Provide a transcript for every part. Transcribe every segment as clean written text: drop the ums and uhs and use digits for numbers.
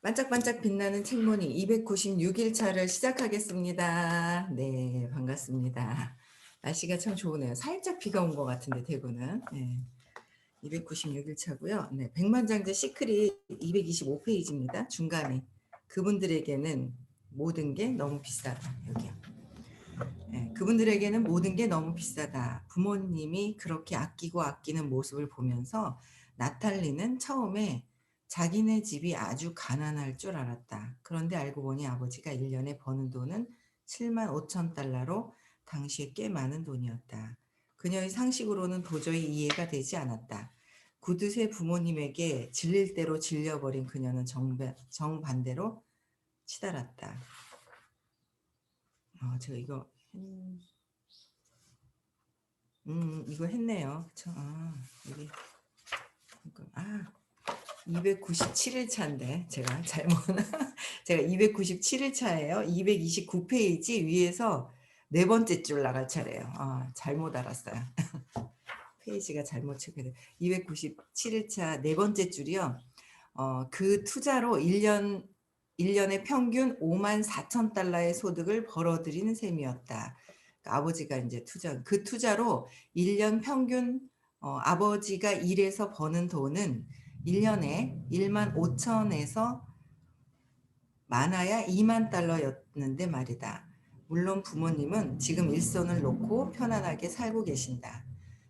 반짝반짝 빛나는 책무늬 296일 차를 시작하겠습니다. 네, 반갑습니다. 날씨가 참 좋으네요. 살짝 비가 온 것 같은데 대구는. 네, 296일 차고요. 네, 백만장자 시크릿 225페이지입니다. 중간에 그분들에게는 모든 게 너무 비싸다. 여기요. 네, 그분들에게는 모든 게 너무 비싸다. 부모님이 그렇게 아끼고 아끼는 모습을 보면서 나탈리는 처음에 자기네 집이 아주 가난할 줄 알았다. 그런데 알고 보니 아버지가 1년에 버는 돈은 7만 5천 달러로 당시에 꽤 많은 돈이었다. 그녀의 상식으로는 도저히 이해가 되지 않았다. 구두쇠 부모님에게 질릴 대로 질려버린 그녀는 정반대로 치달았다. 저 이거 이거 했네요. 그쵸? 여기, 아, 297일 차인데, 제가 잘못, 제가 297일 차예요. 229페이지 위에서 네 번째 줄 나갈 차례예요. 잘못 알았어요. 페이지가 잘못 체크돼. 297일 차 네 번째 줄이요. 그 투자로 1년에 평균 5만 4천 달러의 소득을 벌어들이는 셈이었다. 그러니까 아버지가 이제 그 투자로 1년 평균 아버지가 일해서 버는 돈은 1년에 1만 5천에서 많아야 2만 달러였는데 말이다. 물론 부모님은 지금 일손을 놓고 편안하게 살고 계신다.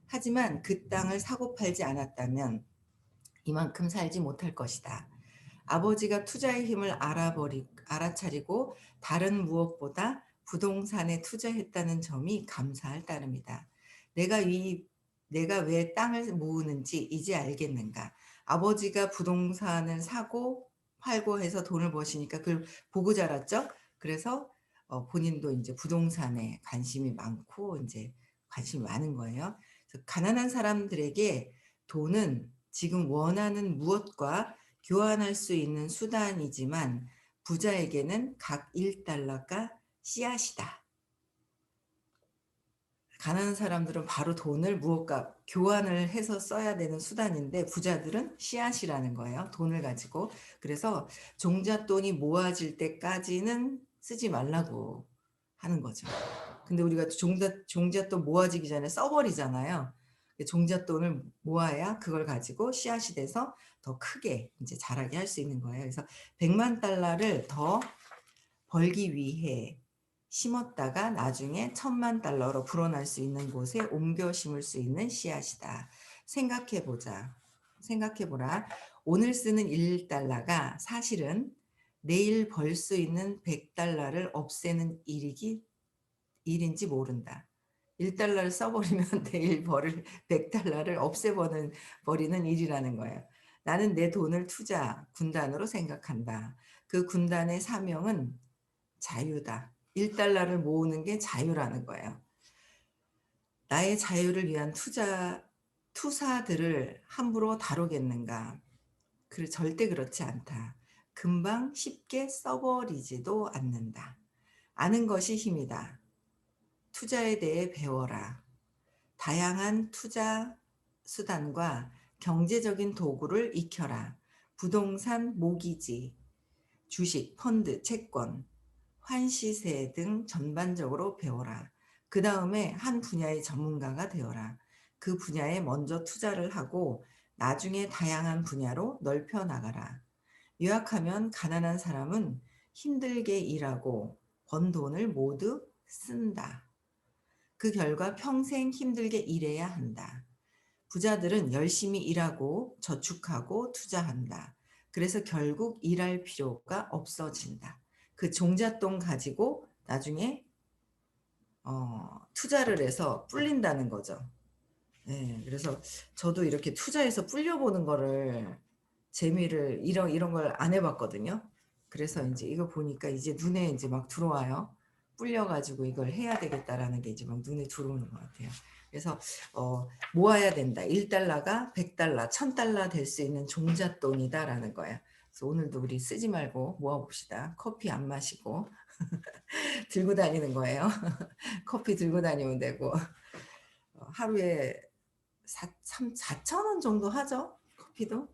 하지만 그 땅을 사고 팔지 않았다면 이만큼 살지 못할 것이다. 아버지가 투자의 힘을 알아차리고 다른 무엇보다 부동산에 투자했다는 점이 감사할 따름이다. 내가 이 내가 왜 땅을 모으는지 이제 알겠는가? 아버지가 부동산을 사고 팔고 해서 돈을 버시니까 그걸 보고 자랐죠. 그래서 본인도 이제 부동산에 관심이 많고 이제 관심이 많은 거예요. 그래서 가난한 사람들에게 돈은 지금 원하는 무엇과 교환할 수 있는 수단이지만 부자에게는 각 1달러가 씨앗이다. 가난한 사람들은 바로 돈을 무엇과 교환을 해서 써야 되는 수단인데 부자들은 씨앗이라는 거예요. 돈을 가지고. 그래서 종잣돈이 모아질 때까지는 쓰지 말라고 하는 거죠. 근데 우리가 종잣돈 모아지기 전에 써버리잖아요. 종잣돈을 모아야 그걸 가지고 씨앗이 돼서 더 크게 이제 자라게 할 수 있는 거예요. 그래서 100만 달러를 더 벌기 위해 심었다가 나중에 1000만 달러로 불어날 수 있는 곳에 옮겨 심을 수 있는 씨앗이다. 생각해보자. 생각해보라. 오늘 쓰는 1달러가 사실은 내일 벌 수 있는 100달러를 없애는 일인지 모른다. 1달러를 써버리면 내일 벌을 100달러를 버리는 일이라는 거예요. 나는 내 돈을 투자 군단으로 생각한다. 그 군단의 사명은 자유다. 1달러를 모으는 게 자유라는 거예요. 나의 자유를 위한 투사들을 함부로 다루겠는가? 절대 그렇지 않다. 금방 쉽게 써버리지도 않는다. 아는 것이 힘이다. 투자에 대해 배워라. 다양한 투자 수단과 경제적인 도구를 익혀라. 부동산, 모기지, 주식, 펀드, 채권, 환시세 등 전반적으로 배워라. 그 다음에 한 분야의 전문가가 되어라. 그 분야에 먼저 투자를 하고 나중에 다양한 분야로 넓혀 나가라. 요약하면 가난한 사람은 힘들게 일하고 번 돈을 모두 쓴다. 그 결과 평생 힘들게 일해야 한다. 부자들은 열심히 일하고 저축하고 투자한다. 그래서 결국 일할 필요가 없어진다. 그 종잣돈 가지고 나중에 투자를 해서 불린다는 거죠. 네, 그래서 저도 이렇게 투자해서 불려보는 거를 재미를 이런 걸 안 해봤거든요. 그래서 이제 이거 보니까 이제 눈에 이제 막 들어와요. 불려가지고 이걸 해야 되겠다라는 게 이제 막 눈에 들어오는 것 같아요. 그래서 모아야 된다. 1달러가 100달러, 1000달러 될 수 있는 종잣돈이다라는 거야. 그래서 오늘도 우리 쓰지 말고 모아봅시다. 커피 안 마시고 들고 다니는 거예요. 커피 들고 다니면 되고 하루에 4천 원 정도 하죠. 커피도.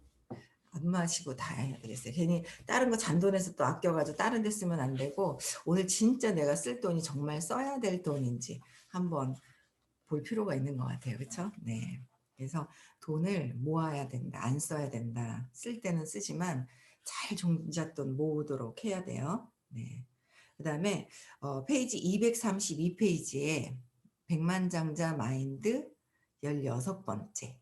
안 마시고 다 해야 되겠어요. 괜히 다른 거 잔돈에서 또 아껴가지고 다른 데 쓰면 안 되고 오늘 진짜 내가 쓸 돈이 정말 써야 될 돈인지 한번 볼 필요가 있는 것 같아요. 그렇죠? 네. 그래서 돈을 모아야 된다. 안 써야 된다. 쓸 때는 쓰지만 잘 종잣돈 모으도록 해야 돼요. 네. 그다음에 페이지 232 페이지에 백만장자 마인드 16번째.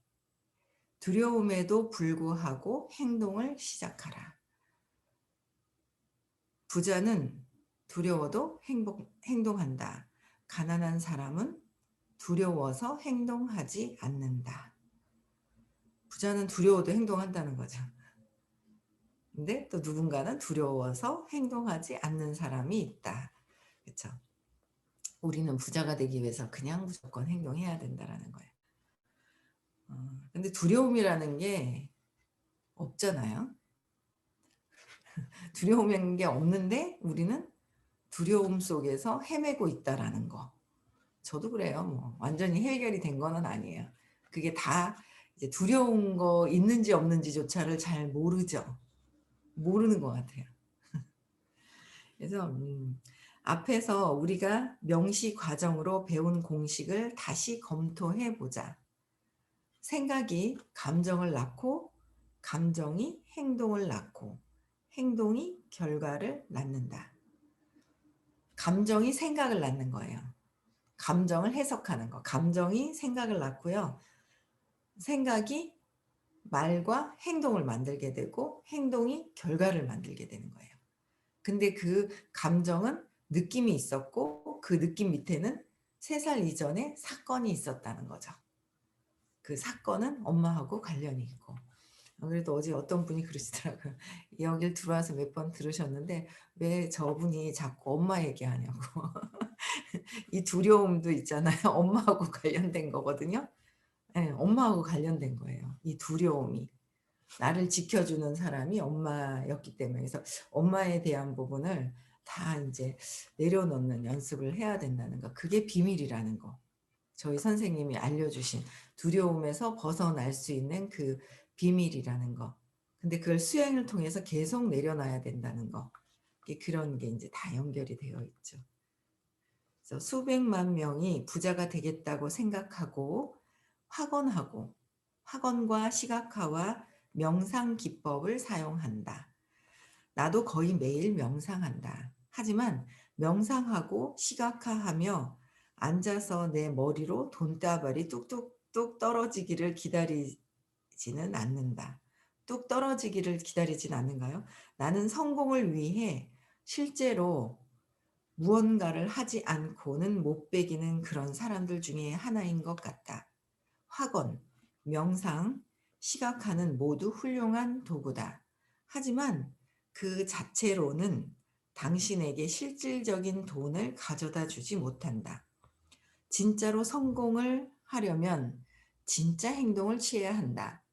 두려움에도 불구하고 행동을 시작하라. 부자는 두려워도 행동한다. 가난한 사람은 두려워서 행동하지 않는다. 부자는 두려워도 행동한다는 거죠. 근데 또 누군가는 두려워서 행동하지 않는 사람이 있다. 그렇죠? 우리는 부자가 되기 위해서 그냥 무조건 행동해야 된다라는 거예요. 근데 두려움이라는 게 없잖아요. 두려움이라는 게 없는데 우리는 두려움 속에서 헤매고 있다라는 거. 저도 그래요. 뭐 완전히 해결이 된 거는 아니에요. 그게 다 이제 두려운 거 있는지 없는지조차를 잘 모르죠. 모르는 것 같아요. 그래서 앞에서 우리가 명시 과정으로 배운 공식을 다시 검토해 보자. 생각이 감정을 낳고 감정이 행동을 낳고 행동이 결과를 낳는다. 감정이 생각을 낳는 거예요. 감정을 해석하는 거. 감정이 생각을 낳고요. 생각이 말과 행동을 만들게 되고 행동이 결과를 만들게 되는 거예요. 근데 그 감정은 느낌이 있었고 그 느낌 밑에는 3살 이전에 사건이 있었다는 거죠. 그 사건은 엄마하고 관련이 있고. 그래도 어제 어떤 분이 그러시더라고요. 여길 들어와서 몇 번 들으셨는데 왜 저분이 자꾸 엄마 얘기하냐고. 이 두려움도 있잖아요. 엄마하고 관련된 거거든요. 네, 엄마하고 관련된 거예요. 이 두려움이. 나를 지켜주는 사람이 엄마였기 때문에. 그래서 엄마에 대한 부분을 다 이제 내려놓는 연습을 해야 된다는 거. 그게 비밀이라는 거. 저희 선생님이 알려주신 두려움에서 벗어날 수 있는 그 비밀이라는 거. 근데 그걸 수행을 통해서 계속 내려놔야 된다는 거. 그런 게 이제 다 연결이 되어 있죠. 그래서 수백만 명이 부자가 되겠다고 생각하고 학원과 시각화와 명상 기법을 사용한다. 나도 거의 매일 명상한다. 하지만 명상하고 시각화하며 앉아서 내 머리로 돈다발이 뚝뚝뚝 떨어지기를 기다리지는 않는다. 뚝 떨어지기를 기다리진 않는가요? 나는 성공을 위해 실제로 무언가를 하지 않고는 못 배기는 그런 사람들 중에 하나인 것 같다. 학원, 명상, 시각화는 모두 훌륭한 도구다. 하지만 그 자체로는 당신에게 실질적인 돈을 가져다 주지 못한다. 진짜로 성공을 하려면 진짜 행동을 취해야 한다.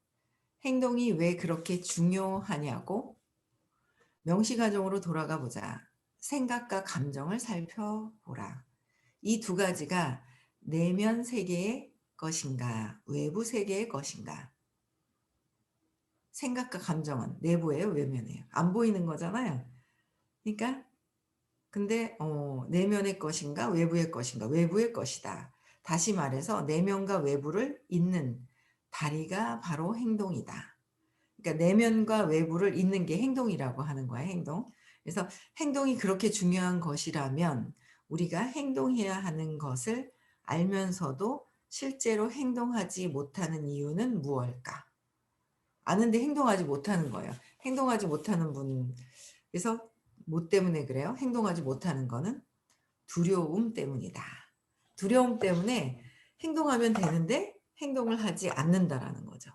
행동이 왜 그렇게 중요하냐고? 명시가정으로 돌아가 보자. 생각과 감정을 살펴보라. 이 두 가지가 내면 세계의 것인가, 외부 세계의 것인가. 생각과 감정은 내부예요, 외면이에요? 안 보이는 거잖아요. 그러니까 근데 내면의 것인가, 외부의 것인가, 외부의 것이다. 다시 말해서 내면과 외부를 잇는 다리가 바로 행동이다. 그러니까 내면과 외부를 잇는 게 행동이라고 하는 거야, 행동. 그래서 행동이 그렇게 중요한 것이라면 우리가 행동해야 하는 것을 알면서도 실제로 행동하지 못하는 이유는 무엇일까? 아는데 행동하지 못하는 거예요. 행동하지 못하는 분. 그래서 뭐 때문에 그래요? 행동하지 못하는 거는 두려움 때문이다. 두려움 때문에 행동하면 되는데 행동을 하지 않는다라는 거죠.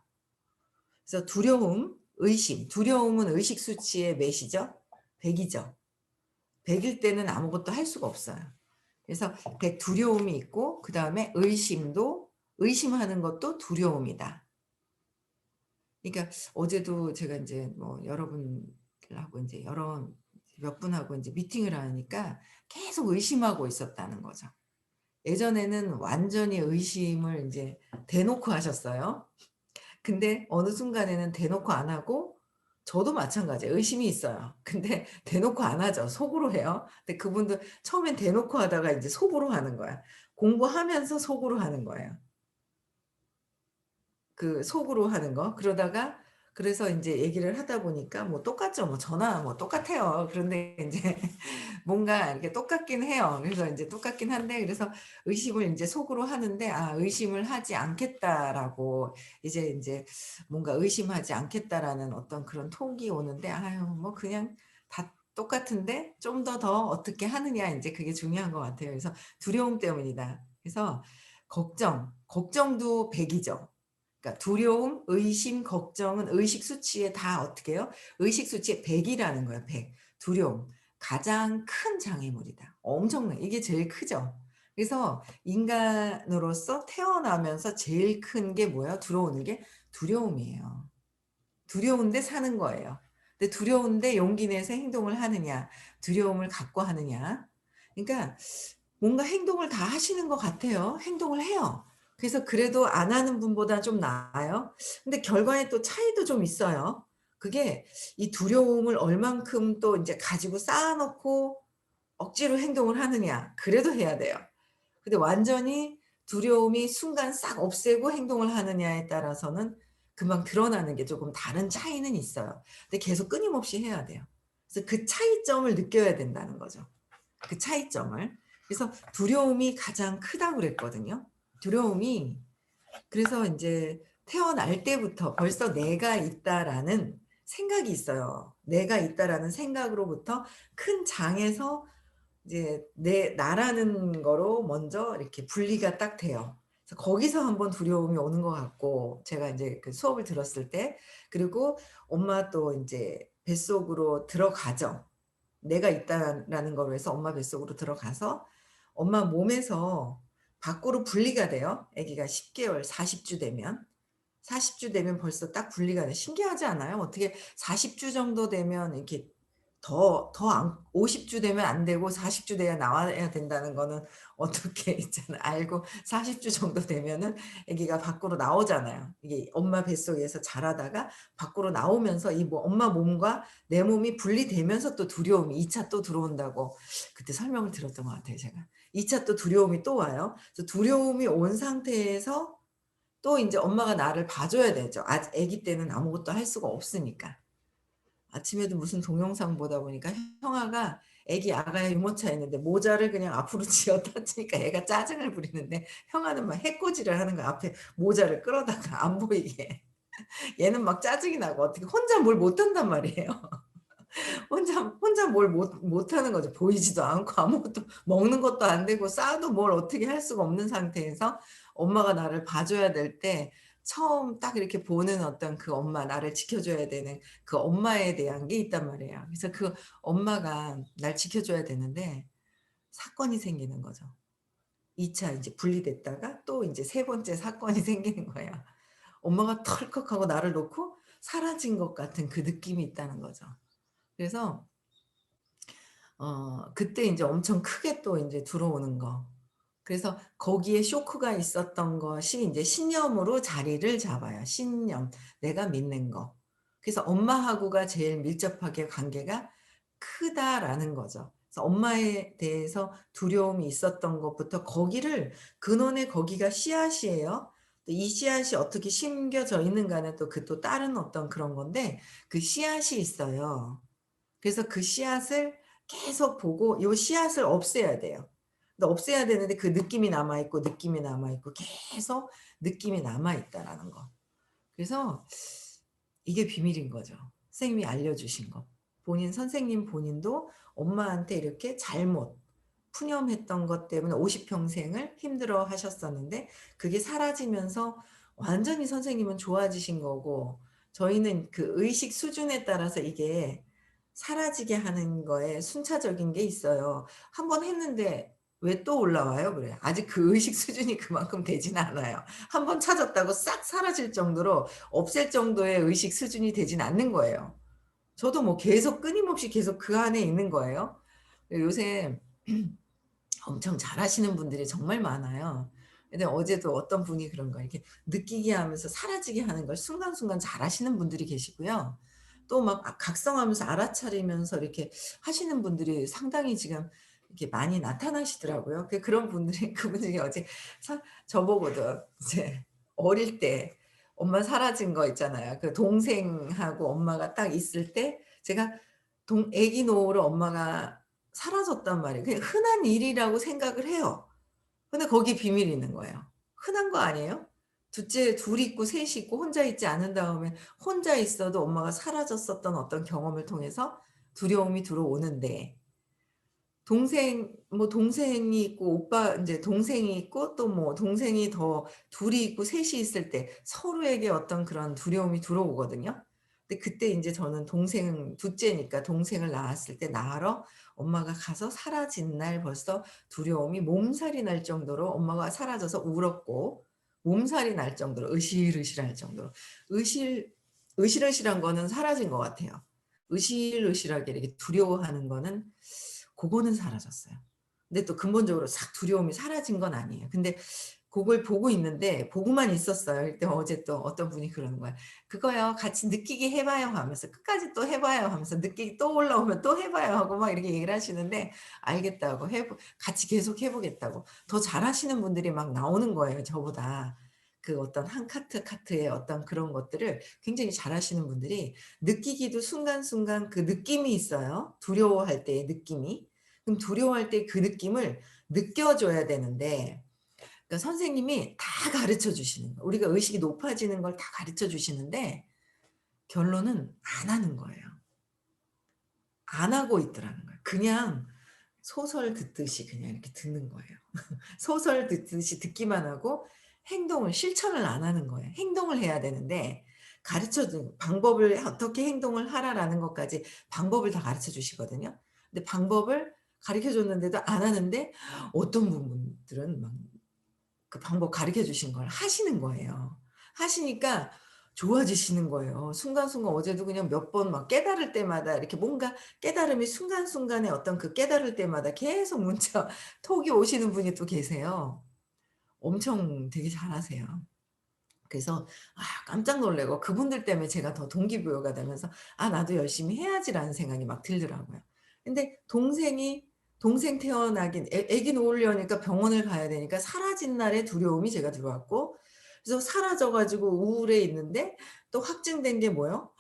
그래서 두려움, 의심. 두려움은 의식 수치의 몇이죠? 100이죠. 100일 때는 아무것도 할 수가 없어요. 그래서 두려움이 있고 그 다음에 의심하는 것도 두려움이다. 그러니까 어제도 제가 이제 뭐 여러분들하고 이제 몇 분하고 이제 미팅을 하니까 계속 의심하고 있었다는 거죠. 예전에는 완전히 의심을 이제 대놓고 하셨어요. 근데 어느 순간에는 대놓고 안 하고 저도 마찬가지예요. 의심이 있어요. 근데 대놓고 안 하죠. 속으로 해요. 근데 그분도 처음엔 대놓고 하다가 이제 속으로 하는 거야. 공부하면서 속으로 하는 거예요. 그 속으로 하는 거. 그러다가 그래서 인제 얘기를 하다 보니까 뭐 똑같죠. 뭐 저나 뭐 똑같아요. 그런데 인제 뭔가 이렇게 똑같긴 해요. 그래서 인제 똑같긴 한데 그래서 의심을 인제 속으로 하는데 '아 의심을 하지 않겠다.'라고 이제 인제 뭔가 '의심하지 않겠다.'라는 어떤 그런 톡이 오는데 아유 뭐 그냥 다 똑같은데 좀 더 어떻게 하느냐 인제 그게 중요한 것 같아요. 그래서 두려움 때문이다. 그래서 걱정도 100 이죠. 그러니까 두려움, 의심, 걱정은 의식 수치에 다 어떻게 해요? 의식 수치에 100 이라는 거예요, 100. 두려움. 가장 큰 장애물이다. 엄청난 이게 제일 크죠. 그래서 인간으로서 태어나면서 제일 큰 게 뭐예요? 들어오는 게 두려움이에요. 두려운데 사는 거예요. 근데 두려운데 용기 내서 행동을 하느냐, 두려움을 갖고 하느냐. 그러니까 뭔가 행동을 다 하시는 것 같아요. 행동을 해요. 그래서 그래도 안 하는 분보다 좀 나아요. 근데 결과에 또 차이도 좀 있어요. 그게 이 두려움을 얼만큼 또 인제 가지고 쌓아 놓고 억지로 행동을 하느냐 그래도 해야 돼요. 근데 완전히 두려움이 순간 싹 없애고 행동을 하느냐에 따라서는 금방 드러나는 게 조금 다른 차이는 있어요. 근데 계속 끊임없이 해야 돼요. 그래서 그 차이점을 느껴야 된다는 거죠. 그 차이점을. 그래서 두려움이 가장 크다고 그랬거든요. 두려움이 그래서 인제 태어날 때부터 벌써 '내가 있다.'라는 생각이 있어요. '내가 있다.'라는 생각으로부터 큰 장에서 이제 나라는 거로 먼저 이렇게 분리가 딱 돼요. 그래서 거기서 한번 두려움이 오는 것 같고 제가 인제 그 수업을 들었을 때 그리고 엄마 또 인제 뱃속으로 들어가죠. 내가 있다라는 거로 해서 엄마 뱃속으로 들어가서 엄마 몸에서 밖으로 분리가 돼요. 아기가 10 개월 40주 되면. 40주 되면 벌써 딱 분리가 돼요. 신기하지 않아요? 어떻게 40주 정도 되면 이렇게 더 안 50주 되면 안 되고 40주 돼야 나와야 된다는 거는 어떻게 있잖아 알고 40주 정도 되면은 아기가 밖으로 나오잖아요. 이게 엄마 뱃속에서 자라다가 밖으로 나오면서 이 뭐 엄마 몸과 내 몸이 분리되면서 또 두려움이 2차 또 들어온다고 그때 설명을 들었던 것 같아요 제가. 2차 또 두려움이 또 와요. 그래서 두려움이 온 상태에서 또 인제 엄마가 나를 봐 줘야 되죠. 아기 때는 아무것도 할 수가 없으니까. 아침에도 무슨 동영상 보다 보니까 형아가 애기 아가야 유모차에 있는데 모자를 그냥 앞으로 쥐어다 치니까 애가 짜증을 부리는데 형아는 막 해코지를 하는 거야. 앞에 모자를 끌어다가 안 보이게. 얘는 막 짜증이 나고 어떻게 혼자 뭘 못한단 말이에요. 혼자 뭘 못하는 거죠. 보이지도 않고 아무것도 먹는 것도 안 되고 싸도 뭘 어떻게 할 수가 없는 상태에서 엄마가 나를 봐 줘야 될 때 처음 딱 이렇게 보는 어떤 그 엄마 나를 지켜 줘야 되는 그 엄마에 대한 게 있단 말이에요. 그래서 그 엄마가 날 지켜 줘야 되는데 사건이 생기는 거죠. 2차 인제 분리됐다가 또 인제 세 번째 사건이 생기는 거예요. 엄마가 털컥하고 나를 놓고 사라진 것 같은 그 느낌이 있다는 거죠. 그래서 그때 인제 엄청 크게 또 인제 들어오는 거. 그래서 거기에 쇼크가 있었던 것이 인제 신념으로 자리를 잡아요. 신념. 내가 믿는 거. 그래서 '엄마하고가 제일 밀접하게 관계가 크다.'라는 거죠. 그래서 엄마에 대해서 두려움이 있었던 것부터 거기를 근원의 거기가 씨앗이에요. 또 이 씨앗이 어떻게 심겨져 있는가는 또 그 또 다른 어떤 그런 건데 그 씨앗이 있어요. 그래서 그 씨앗을 계속 보고 요 씨앗을 없애야 돼요. 근데 없애야 되는데 그 느낌이 남아 있고, 느낌이 남아 있고 계속 느낌이 남아 있다라는 거. 그래서 이게 비밀인 거죠. 선생님이 알려주신 거. 선생님 본인도 엄마한테 이렇게 잘못 푸념했던 것 때문에 50 평생을 힘들어 하셨었는데 그게 사라지면서 완전히 선생님은 좋아지신 거고 저희는 그 의식 수준에 따라서 이게 사라지게 하는 거에 순차적인 게 있어요. 한 번 했는데 왜 또 올라와요? 그래요. 아직 그 의식 수준이 그만큼 되진 않아요. 한 번 찾았다고 싹 사라질 정도로 없앨 정도의 의식 수준이 되진 않는 거예요. 저도 뭐 계속 끊임없이 계속 그 안에 있는 거예요. 요새 엄청 잘하시는 분들이 정말 많아요. 근데 어제도 어떤 분이 그런 거예요. 이렇게 느끼게 하면서 사라지게 하는 걸 순간순간 잘하시는 분들이 계시고요. 또 막 각성하면서 알아차리면서 이렇게 하시는 분들이 상당히 지금 이렇게 많이 나타나시더라고요. 그런 분들이 그분들이 어제 저보고도 이제 어릴 때 엄마 사라진 거 있잖아요. 그 동생하고 엄마가 딱 있을 때 제가 동 아기 노후로 엄마가 사라졌단 말이에요. 그냥 흔한 일이라고 생각을 해요. 근데 거기에 비밀이 있는 거예요. 흔한 거 아니에요? 둘째 둘 있고 셋이 있고 혼자 있지 않은 다음에 혼자 있어도 엄마가 사라졌었던 어떤 경험을 통해서 두려움이 들어오는데 동생이 있고 오빠 인제 동생이 있고 또 뭐 동생이 더 둘이 있고 셋이 있을 때 서로에게 어떤 그런 두려움이 들어오거든요. 근데 그때 인제 저는 동생 둘째니까 동생을 낳았을 때 낳으러 엄마가 가서 사라진 날 벌써 두려움이 몸살이 날 정도로 엄마가 사라져서 울었고 몸살이 날 정도로 으실으실할 정도로 으실 으실으실한 거는 사라진 것 같아요. 으실으실하게 이렇게 두려워하는 거는 고거는 사라졌어요. 근데 또 근본적으로 싹 두려움이 사라진 건 아니에요. 근데 그걸 보고 있는데 보고만 있었어요. 그때 어제 또 어떤 분이 그러는 거예요. "그거요. 같이 느끼게 해 봐요." 하면서 끝까지 또 해 봐요 하면서 느끼기 또 올라오면 또 해 봐요 하고 막 이렇게 얘기를 하시는데 알겠다고 같이 계속 해 보겠다고. 더 잘하시는 분들이 막 나오는 거예요 저보다. 그 어떤 한 카트의 어떤 그런 것들을 굉장히 잘하시는 분들이 느끼기도 순간순간 그 느낌이 있어요, 두려워할 때의 느낌이. 그럼 두려워할 때 그 느낌을 느껴줘야 되는데 그러니까 선생님이 다 가르쳐 주시는 거예요. 우리가 의식이 높아지는 걸 다 가르쳐 주시는데 결론은 안 하는 거예요. 안 하고 있더라는 거예요. 그냥 소설 듣듯이 그냥 이렇게 듣는 거예요. 소설 듣듯이 듣기만 하고 행동을 실천을 안 하는 거예요. 행동을 해야 되는데 가르쳐 준 방법을 어떻게 행동을 하라라는 것까지 방법을 다 가르쳐 주시거든요. 근데 방법을 가르쳐 줬는데도 안 하는데 어떤 부분들은 막 그 방법 가르쳐 주신 걸 하시는 거예요. 하시니까 좋아지시는 거예요. 순간순간 어제도 그냥 몇 번 막 깨달을 때마다 이렇게 뭔가 깨달음이 순간순간에 어떤 그 깨달을 때마다 계속 문자 톡이 오시는 분이 또 계세요. 엄청 되게 잘하세요. 그래서 깜짝 놀라고 그분들 때문에 제가 더 동기부여가 되면서 '아 나도 열심히 해야지.'라는 생각이 막 들더라고요. 근데 동생 태어나긴 애기 놓으려니까 병원을 가야 되니까 사라진 날의 두려움이 제가 들어왔고 그래서 사라져 가지고 우울해 있는데 또 확증된 게 뭐예요?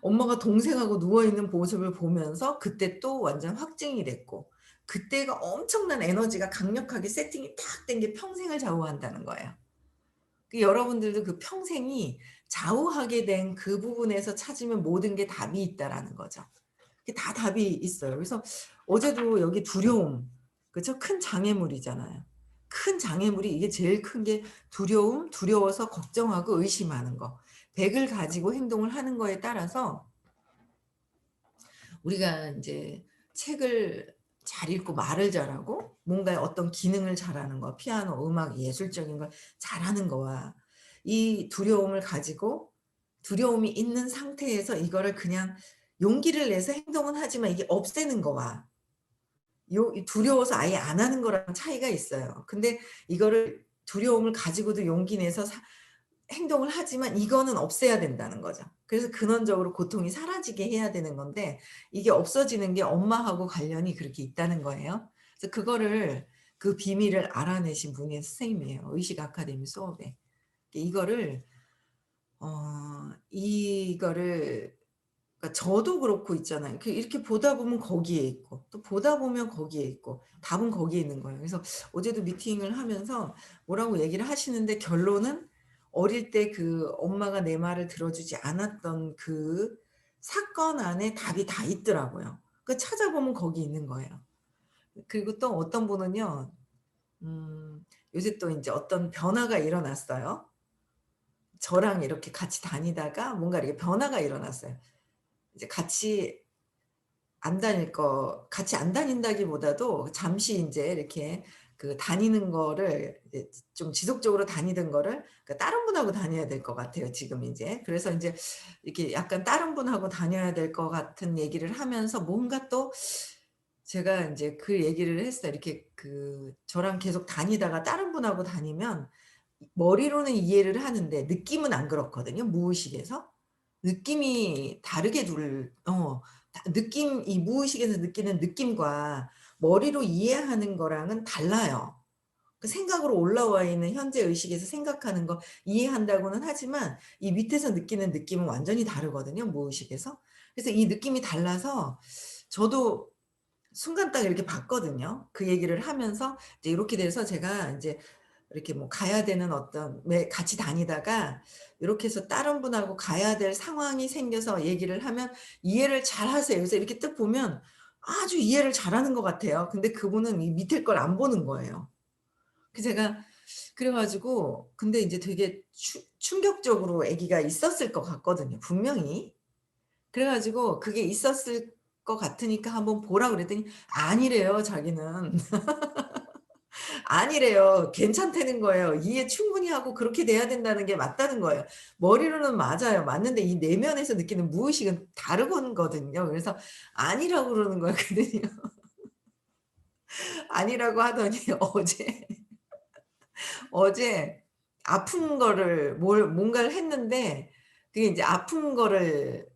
엄마가 동생하고 누워 있는 모습을 보면서 그때 또 완전 확증이 됐고 그때가 엄청난 에너지가 강력하게 세팅이 탁 된 게 평생을 좌우한다는 거예요. 여러분들도 그 평생이 좌우하게 된 그 부분에서 찾으면 모든 게 답이 있다라는 거죠. 그게 다 답이 있어요. 그래서 어제도 여기 두려움 그죠? 큰 장애물이잖아요. 큰 장애물이 이게 제일 큰 게 두려움, 두려워서 걱정하고 의심하는 거. 100을 가지고 행동을 하는 거에 따라서 우리가 인제 책을 잘 읽고 말을 잘하고 뭔가 어떤 기능을 잘하는 거 피아노, 음악, 예술적인 걸 잘하는 거와 이 두려움을 가지고 두려움이 있는 상태에서 이거를 그냥 용기를 내서 행동은 하지만 이게 없애는 거와 요 이 두려워서 아예 안 하는 거랑 차이가 있어요. 근데 이거를 두려움을 가지고도 용기 내서 행동을 하지만 이거는 없애야 된다는 거죠. 그래서 근원적으로 고통이 사라지게 해야 되는 건데 이게 없어지는 게 엄마하고 관련이 그렇게 있다는 거예요. 그래서 그거를 그 비밀을 알아내신 분이 선생님이에요, 의식 아카데미 수업에. 이거를 이거를 그러니까 저도 그렇고 있잖아요. 이렇게 보다 보면 거기에 있고 또 보다 보면 거기에 있고 답은 거기에 있는 거예요. 그래서 어제도 미팅을 하면서 뭐라고 얘기를 하시는데 결론은 어릴 때 그 엄마가 내 말을 들어주지 않았던 그 사건 안에 답이 다 있더라고요. 찾아보면 거기 있는 거예요. 그리고 또 어떤 분은요. 요새 또 인제 어떤 변화가 일어났어요. 저랑 이렇게 같이 다니다가 뭔가 이렇게 변화가 일어났어요. 이제 같이 안 다닌다기보다도 잠시 인제 이렇게 그 다니는 거를 이제 좀 지속적으로 다니던 거를 다른 분하고 다녀야 될 것 같아요 지금 인제. 그래서 인제 이렇게 약간 다른 분하고 다녀야 될 것 같은 얘기를 하면서 뭔가 또 제가 인제 그 얘기를 했어요. 이렇게 저랑 계속 다니다가 다른 분하고 다니면 머리로는 이해를 하는데 느낌은 안 그렇거든요 무의식에서. 느낌이 다르게 느낌 이 무의식에서 느끼는 느낌과 머리로 이해하는 거랑은 달라요. 그 생각으로 올라와 있는 현재 의식에서 생각하는 거 이해한다고는 하지만 이 밑에서 느끼는 느낌은 완전히 다르거든요, 무의식에서. 그래서 이 느낌이 달라서 저도 순간 딱 이렇게 봤거든요. 그 얘기를 하면서 이제 이렇게 돼서 제가 인제 이렇게 뭐 가야 되는 어떤 같이 다니다가 요렇게 해서 다른 분하고 가야 될 상황이 생겨서 얘기를 하면 이해를 잘 하세요. 그래서 이렇게 딱 보면 아주 이해를 잘하는 것 같아요. 근데 그분은 이 밑에 걸 안 보는 거예요. 그 제가 그래 가지고 근데 인제 되게 충격적으로 아기가 있었을 것 같거든요, 분명히. 그래 가지고 그게 있었을 것 같으니까 한번 보라 그랬더니 아니래요, 자기는. 아니래요. 괜찮다는 거예요. 이해 충분히 하고 그렇게 돼야 된다는 게 맞다는 거예요. 머리로는 맞아요. 맞는데 이 내면에서 느끼는 무의식은 다르거든요. 그래서 아니라고 그러는 거예요. 그랬더니 아니라고 하더니 어제 어제 아픈 거를 뭔가를 했는데 그게 인제 아픈 거를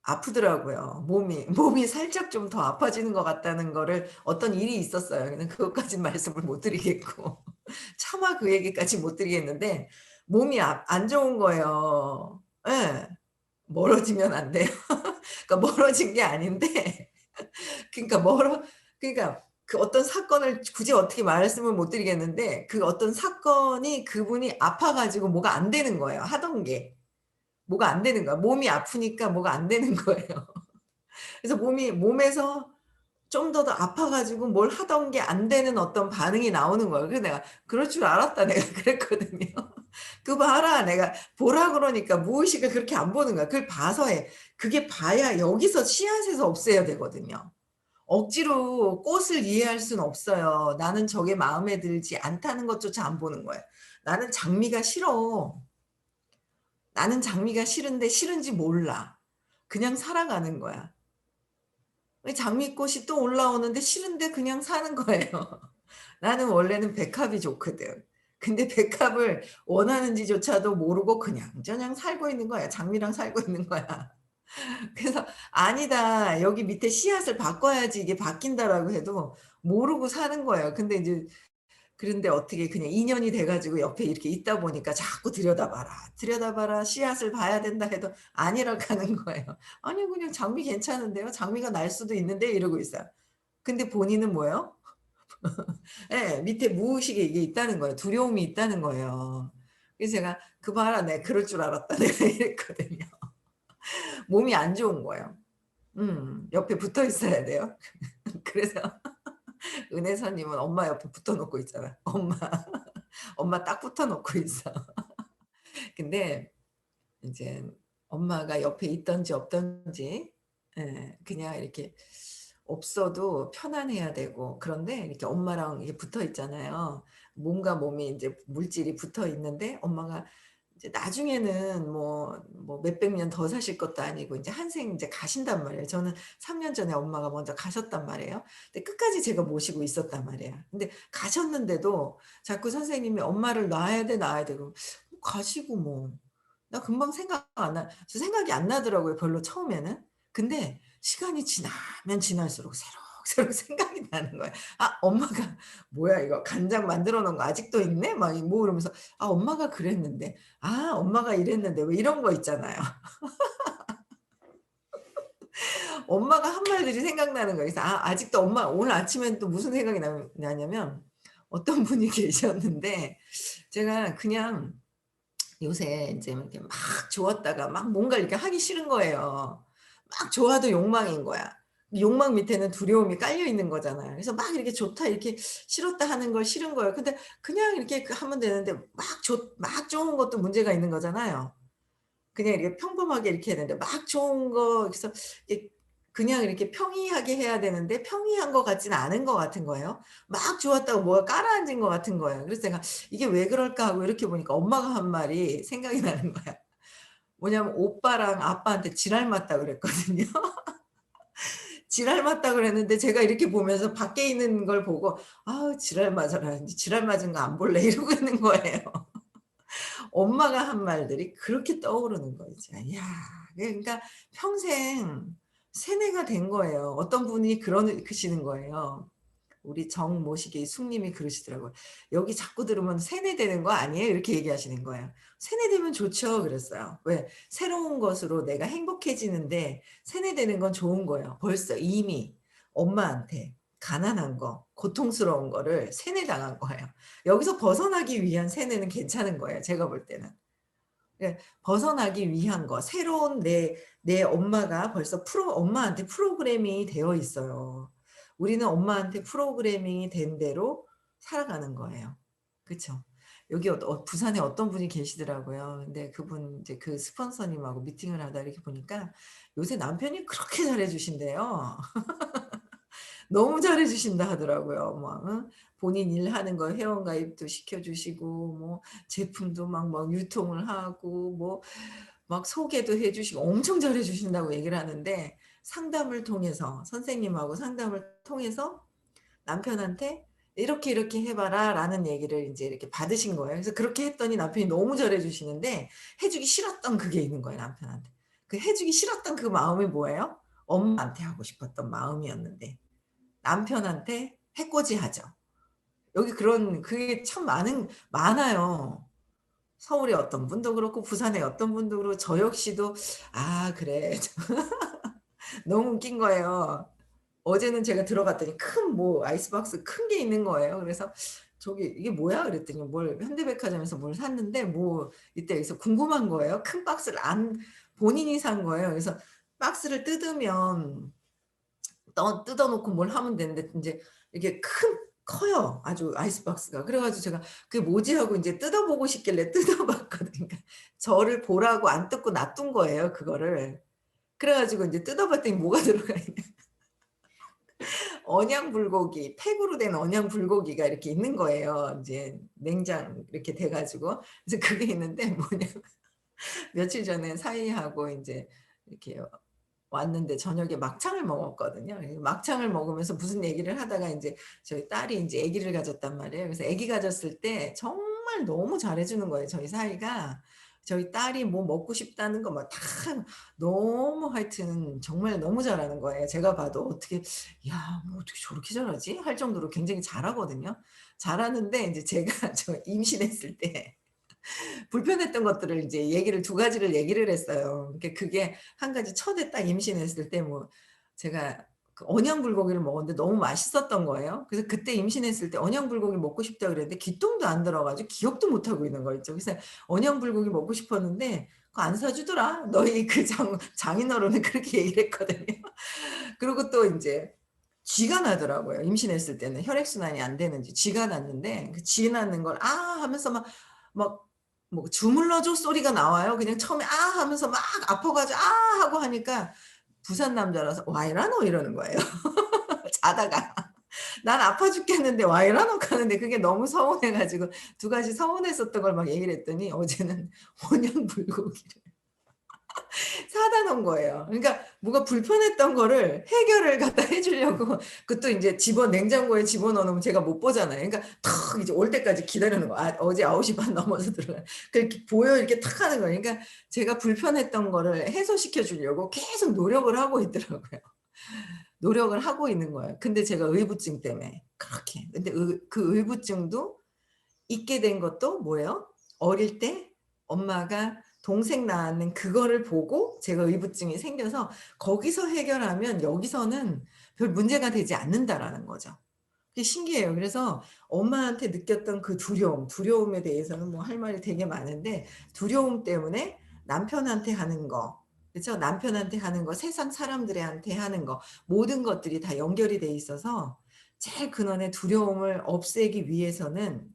아프더라고요. 몸이 살짝 좀 더 아파지는 것 같다는 거를 어떤 일이 있었어요. 근데 그것까진 말씀을 못 드리겠고 차마 그 얘기까진 못 드리겠는데 몸이 안 좋은 거예요. 예. 멀어지면 안 돼요. 그러니까 멀어진 게 아닌데 그러니까 그러니까 그 어떤 사건을 굳이 어떻게 말씀을 못 드리겠는데 그 어떤 사건이 그분이 아파 가지고 뭐가 안 되는 거예요, 하던 게. 뭐가 안 되는 거야. 몸이 아프니까 뭐가 안 되는 거예요. 그래서 몸에서 좀 더 아파 가지고 뭘 하던 게 안 되는 어떤 반응이 나오는 거예요. 그래서 내가 "그럴 줄 알았다." 내가 그랬거든요. "그거 봐라." 내가 보라 그러니까 무의식을 그렇게 안 보는 거야. 그걸 봐서 해. 그게 봐야 여기서 씨앗에서 없애야 되거든요. 억지로 꽃을 이해할 수는 없어요. 나는 저게 마음에 들지 않다는 것조차 안 보는 거예요. "나는 장미가 싫어. 나는 장미가 싫은데 싫은지 몰라. 그냥 살아가는 거야." 왜 장미꽃이 또 올라오는데 싫은데 그냥 사는 거예요. 나는 원래는 백합이 좋거든. 근데 백합을 원하는지조차도 모르고 그냥저냥 살고 있는 거야. 장미랑 살고 있는 거야. 그래서 "아니다. 여기 밑에 씨앗을 바꿔야지 이게 바뀐다."라고 해도 모르고 사는 거예요. 근데 인제 그런데 어떻게 그냥 인연이 돼 가지고 옆에 이렇게 있다 보니까 자꾸 "들여다봐라. 들여다봐라. 씨앗을 봐야 된다." 해도 아니라고 하는 거예요. "아니 그냥 장미 괜찮은데요. 장미가 날 수도 있는데." 이러고 있어요. 근데 본인은 뭐예요? 예. 밑에 무의식에 이게 있다는 거예요. 두려움이 있다는 거예요. 그래서 제가 "그 봐라. 내가 그럴 줄 알았다." 내가 이랬거든요. 몸이 안 좋은 거예요. 옆에 붙어 있어야 돼요. 그래서 은혜사님은 엄마 옆에 붙어 놓고 있잖아. 엄마 딱 붙어 놓고 있어. 근데 인제 엄마가 옆에 있든지 없든지 그냥 이렇게 없어도 편안해야 되고 그런데 이렇게 엄마랑 이렇게 붙어 있잖아요. 몸과 몸이 인제 물질이 붙어 있는데 엄마가 이제 나중에는 몇백 년 더 사실 것도 아니고 인제 한생 인제 가신단 말이에요. 저는 3년 전에 엄마가 먼저 가셨단 말이에요. 근데 끝까지 제가 모시고 있었단 말이에요. 근데 가셨는데도 자꾸 선생님이 "엄마를 놔야 돼, 놔야 돼." 그러면 가시고 뭐. 나 금방 생각 안 나 저 생각이 안 나더라고요 별로 처음에는. 근데 시간이 지나면 지날수록 새록새록 생각이 나는 거야. '아 엄마가 뭐야 이거 간장 만들어 놓은 거 아직도 있네?' 막 이러면서 '아 엄마가 그랬는데. 아 엄마가 이랬는데.' 왜 이런 거 있잖아요. 엄마가 한 말들이 생각나는 거예요. 그래서 아직도 엄마 오늘 아침엔 또 무슨 생각이 나냐면 어떤 분이 계셨는데 제가 그냥 요새 인제 이렇게 막 좋았다가 막 뭔가를 이렇게 하기 싫은 거예요. 막 좋아도 욕망인 거야. 욕망 밑에는 두려움이 깔려 있는 거잖아요. 그래서 막 이렇게 좋다 이렇게 싫었다 하는 걸 싫은 거예요. 근데 그냥 이렇게 하면 되는데 막 좋은 것도 문제가 있는 거잖아요. 그냥 이렇게 평범하게 이렇게 해야 되는데 막 좋은 거 그래서 이게 그냥 이렇게 평이하게 해야 되는데 평이한 것 같지는 않은 것 같은 거예요. 막 좋았다고 뭐가 깔아앉은 것 같은 거예요. 그래서 제가 '이게 왜 그럴까?' 하고 이렇게 보니까 엄마가 한 말이 생각이 나는 거야. 뭐냐면 "오빠랑 아빠한테 지랄 맞다." 그랬거든요. 지랄 맞다 그랬는데 제가 이렇게 보면서 밖에 있는 걸 보고 '아우 지랄 맞아라. 인제 지랄 맞은 거 안 볼래.' 이러고 있는 거예요. 엄마가 한 말들이 그렇게 떠오르는 거죠. 야 그러니까 평생 세뇌가 된 거예요. 어떤 분이 그러시는 거예요. 우리 정모시기 숙님이 그러시더라고요. "여기 자꾸 들으면 세뇌되는 거 아니에요?" 이렇게 얘기하시는 거예요. "세뇌되면 좋죠." 그랬어요. 왜? 새로운 것으로 내가 행복해지는데 세뇌되는 건 좋은 거예요. 벌써 이미 엄마한테 가난한 거, 고통스러운 거를 세뇌당한 거예요. 여기서 벗어나기 위한 세뇌는 괜찮은 거예요, 제가 볼 때는. 예. 벗어나기 위한 거, 새로운 내 엄마가 벌써 엄마한테 프로그래밍이 되어 있어요. 우리는 엄마한테 프로그래밍이 된 대로 살아가는 거예요. 그쵸? 여기 부산에 어떤 분이 계시더라고요. 근데 그분 이제 그 스폰서님하고 미팅을 하다 이렇게 보니까 요새 남편이 그렇게 잘해 주신대요. 너무 잘해 주신다 하더라고요. 막 본인 일하는 거 회원가입도 시켜 주시고 뭐 제품도 막 유통을 하고 뭐 막 소개도 해 주시고 엄청 잘해 주신다고 얘기를 하는데 상담을 통해서 선생님하고 상담을 통해서 남편한테 "이렇게, 이렇게 해 봐라."라는 얘기를 인제 이렇게 받으신 거예요. 그래서 그렇게 했더니 남편이 너무 잘해 주시는데 해 주기 싫었던 그게 있는 거예요, 남편한테. 그 해 주기 싫었던 그 마음이 뭐예요? 엄마한테 하고 싶었던 마음이었는데 남편한테 해코지하죠. 여기 그런 그게 참 많아요. 서울의 어떤 분도 그렇고 부산의 어떤 분도 그렇고 저 역시도 '아 그래.' 너무 웃긴 거예요. 어제는 제가 들어갔더니 큰 뭐 아이스박스 큰 게 있는 거예요. 그래서 "저기 이게 뭐야?" 그랬더니 뭘 현대백화점에서 뭘 샀는데 뭐 이때 그래서 궁금한 거예요. 큰 박스를 안 본인이 산 거예요. 그래서 박스를 뜯으면 뜯어 놓고 뭘 하면 되는데 인제 이게 커요. 아주 아이스박스가. 그래 가지고 제가 '그게 뭐지?' 하고 인제 뜯어 보고 싶길래 뜯어 봤거든요. 그러니까 저를 보라고 안 뜯고 놔둔 거예요 그거를. 그래 가지고 인제 뜯어 봤더니 뭐가 들어가 있냐 언양 불고기, 팩으로 된 언양 불고기가 이렇게 있는 거예요. 인제 냉장 이렇게 돼 가지고. 그래서 그게 있는데 뭐냐면 며칠 전에 사위하고 인제 이렇게 왔는데 저녁에 막창을 먹었거든요. 막창을 먹으면서 무슨 얘기를 하다가 인제 저희 딸이 인제 아기를 가졌단 말이에요. 그래서 아기 가졌을 때 정말 너무 잘해 주는 거예요, 저희 사위가. 저희 딸이 뭐 먹고 싶다는 거 막 다 너무 하여튼 정말 너무 잘하는 거예요. 제가 봐도 어떻게 '야 뭐 어떻게 저렇게 잘하지?' 할 정도로 굉장히 잘하거든요. 잘하는데 인제 제가 저 임신했을 때 불편했던 것들을 이제 얘기를 두 가지를 얘기를 했어요. 그게 한 가지 첫에 딱 임신했을 때 뭐 제가 그 언양 불고기를 먹었는데 너무 맛있었던 거예요. 그래서 그때 임신했을 때 "언양 불고기 먹고 싶다." 그랬는데 귀똥도 안 들어 가지고 기억도 못 하고 있는 거 있죠. 그래서 언양 불고기 먹고 싶었는데 "그거 안 사 주더라. 너희 그 장인어른은." 그렇게 얘기를 했거든요. 그리고 또 인제 쥐가 나더라고요. 임신했을 때는 혈액순환이 안 되는지 쥐가 났는데 그 쥐 낳는 걸 "아." 하면서 막 뭐 "주물러 줘." 소리가 나와요. 그냥 처음에 "아." 하면서 막 아파 가지고 "아." 하고 하니까 부산 남자라서 "와 이라노?" 이러는 거예요. 자다가. 난 아파 죽겠는데 "와 이라노?" 하는데 그게 너무 서운해 가지고 두 가지 서운했었던 걸 막 얘기를 했더니 어제는 원양불고기를 사다 놓은 거예요. 그러니까 뭐가 불편했던 거를 해결을 갖다 해 주려고 그것도 인제 냉장고에 집어넣어 놓으면 제가 못 보잖아요. 그러니까 탁 이제 올 때까지 기다리는 거야. 어제 9시 반 넘어서 들어가 그렇게 보여 이렇게 탁 하는 거예요. 그러니까 제가 불편했던 거를 해소시켜 주려고 계속 노력을 하고 있더라고요. 노력을 하고 있는 거예요. 근데 제가 의부증 때문에 그렇게 근데 그 의부증도 있게 된 것도 뭐예요? 어릴 때 엄마가 동생 낳는 그거를 보고 제가 의부증이 생겨서 거기서 해결하면 여기서는 별 문제가 되지 않는다라는 거죠. 그게 신기해요. 그래서 엄마한테 느꼈던 그 두려움에 대해서는 뭐 할 말이 되게 많은데 두려움 때문에 남편한테 하는 거 그쵸? 남편한테 하는 거, 세상 사람들한테 하는 거 모든 것들이 다 연결이 돼 있어서 제일 근원의 두려움을 없애기 위해서는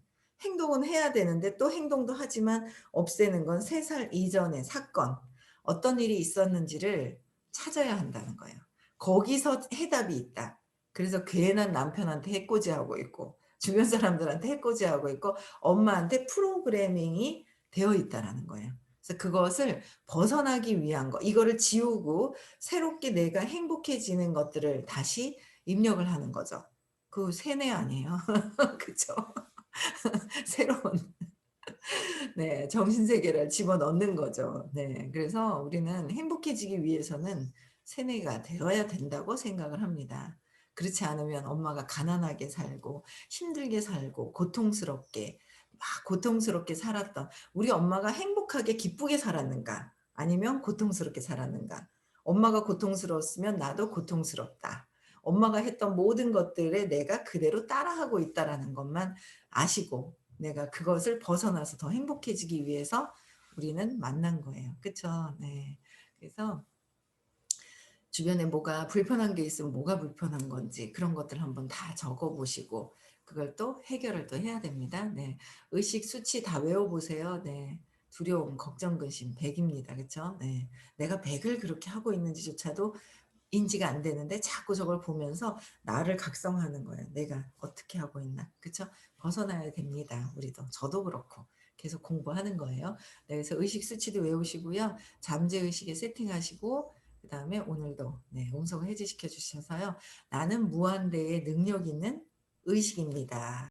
행동은 해야 되는데 또 행동도 하지만 없애는 건 3살 이전의 사건 어떤 일이 있었는지를 찾아야 한다는 거예요. 거기서 해답이 있다. 그래서 괜한 남편한테 해코지하고 있고 주변 사람들한테 해코지하고 있고 엄마한테 프로그래밍이 되어 있다라는 거예요. 그래서 그것을 벗어나기 위한 거 이거를 지우고 새롭게 내가 행복해지는 것들을 다시 입력을 하는 거죠. 그 세뇌 아니에요. 그쵸? 새로운 네. 정신 세계를 집어넣는 거죠. 네. 그래서 우리는 행복해지기 위해서는 세뇌가 되어야 된다고 생각을 합니다. 그렇지 않으면 엄마가 가난하게 살고 힘들게 살고 고통스럽게 막 고통스럽게 살았던 우리 엄마가 행복하게 기쁘게 살았는가? 아니면 고통스럽게 살았는가? 엄마가 고통스러웠으면 나도 고통스럽다. 엄마가 했던 모든 것들에 내가 그대로 따라하고 있다라는 것만 아시고 내가 그것을 벗어나서 더 행복해지기 위해서 우리는 만난 거예요. 그쵸? 네. 그래서 주변에 뭐가 불편한 게 있으면 뭐가 불편한 건지 그런 것들 한번 다 적어 보시고 그걸 또 해결을 또 해야 됩니다. 네. 의식 수치 다 외워 보세요. 네. 두려움, 걱정, 근심 100 입니다. 그쵸? 네. 내가 100을 그렇게 하고 있는지조차도 인지가 안 되는데 자꾸 저걸 보면서 나를 각성하는 거예요. '내가 어떻게 하고 있나.' 그쵸? 벗어나야 됩니다 우리도. 저도 그렇고. 계속 공부하는 거예요. 네 그래서 의식 수치도 외우시고요. 잠재 의식에 세팅하시고 그다음에 오늘도 네 음성 해지시켜 주셔서요. '나는 무한대의 능력 있는 의식입니다.'